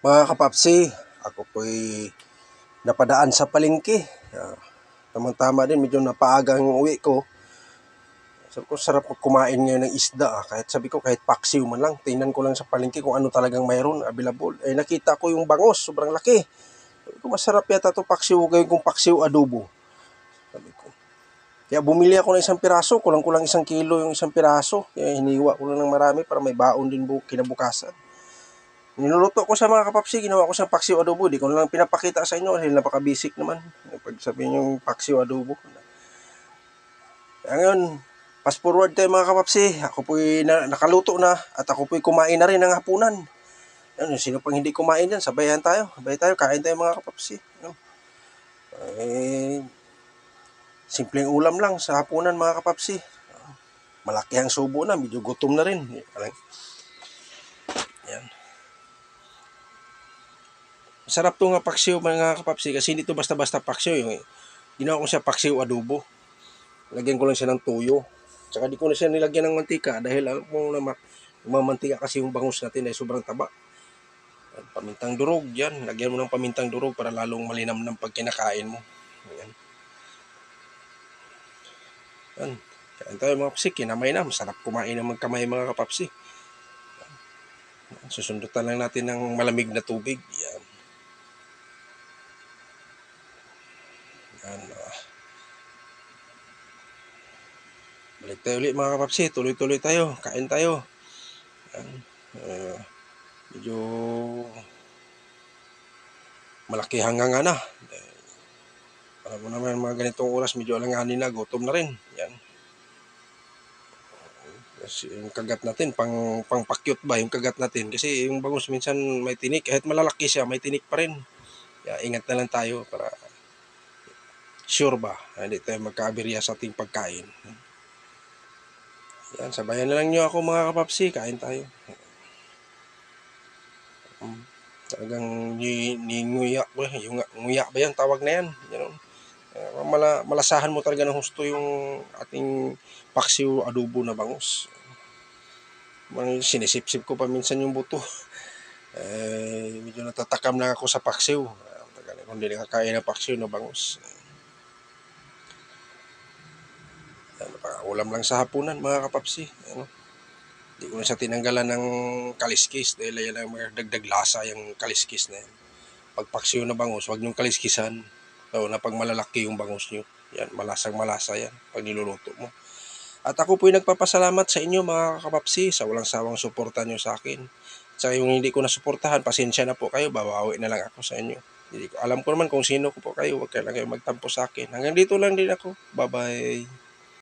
Mga kapapsi, ako po'y napadaan sa palengke. Tamang-tama din, medyo napaagang uwi ko. Sabi ko, sarap kumain ngayon ng isda. Kahit sabi ko, kahit paksiw man lang. Tingnan ko lang sa palengke kung ano talagang mayroon, available. Nakita ko yung bangos, sobrang laki. Sabi ko, masarap yata ito paksiw, gawin kong paksiw adobo. Sabi ko. Kaya bumili ako ng isang piraso, kulang-kulang 1 kilo yung isang piraso. Kaya hiniwa ko lang ng marami para may baon din kinabukasan. Niluluto ko sa mga kapapsi, ginawa ko sa paksiw adobo. Di ko lang pinapakita sa inyo dahil napaka-basic naman. Pag sabihin yung paksiw adobo. Ngayon, fast forward tayo mga kapapsi. Ako po'y nakaluto na at ako po'y kumain na rin ng hapunan. Sino pang hindi kumain dyan, sabayan tayo. Sabay tayo, kain tayo mga kapapsi. Simpleng ulam lang sa hapunan mga kapapsi. Malaki ang subo na, medyo gutom na rin. Yan. Masarap to nga paksiw mga kapapsi kasi hindi to basta-basta paksiw. Ginawa ko siya paksiw adobo. Lagyan ko lang siya ng tuyo. Tsaka di ko na siya nilagyan ng mantika dahil alam mo na mamantika kasi yung bangus natin ay sobrang taba. Pamintang durog yan. Lagyan mo ng pamintang durog para lalong malinam ng pagkinakain mo. Yan. Yan. Kain tayo mga kapapsi. Kinamay na. Masarap kumain ng magkamay mga kapapsi. Susundutan lang natin ng malamig na tubig. Yan. Yan. Balik tayo ulit mga kapapsi. Tuloy-tuloy tayo. Kain tayo. Yan. Medyo malaki hanganga na. Alam mo naman mga ganitong oras medyo alanganin na. Gutom na rin. Yan. Kasi yung kagat natin, pang-pakyut ba yung kagat natin? Kasi yung bangus minsan may tinik. Kahit malalaki siya, may tinik pa rin. Kaya ingat na lang tayo para sure ba, hindi tayo magka-aberya sa ating pagkain. Yan, sabayan na lang nyo ako mga kapapsi, kain tayo. Talagang nguya ba? Yung nguya ba yan? Tawag na yan. Malasahan mo talaga ng husto yung ating paksiw adobo na bangus. Sinisip-sip ko pa minsan yung buto. Medyo natatakam na ako sa paksiw. Kung hindi nakakain ng paksiw na bangus. Ulam lang sa hapunan mga kapapsi. Hindi ko na siya tinanggalan ng kaliskis dahil yan ang dagdag lasa yung kaliskis na yan. Pag paksiw na bangus, huwag niyong kaliskisan. Na pag malalaki yung bangus niyo. Yan, malasang malasa yan pag niluluto mo. At ako po'y nagpapasalamat sa inyo mga kapapsi sa walang sawang suporta niyo sa akin. Sa yung hindi ko nasuportahan, pasensya na po kayo, babawi na lang ako sa inyo. Alam ko naman kung sino ko po kayo, huwag kayo lang kayo magtampo sa akin. Hanggang dito lang din ako. Bye-bye.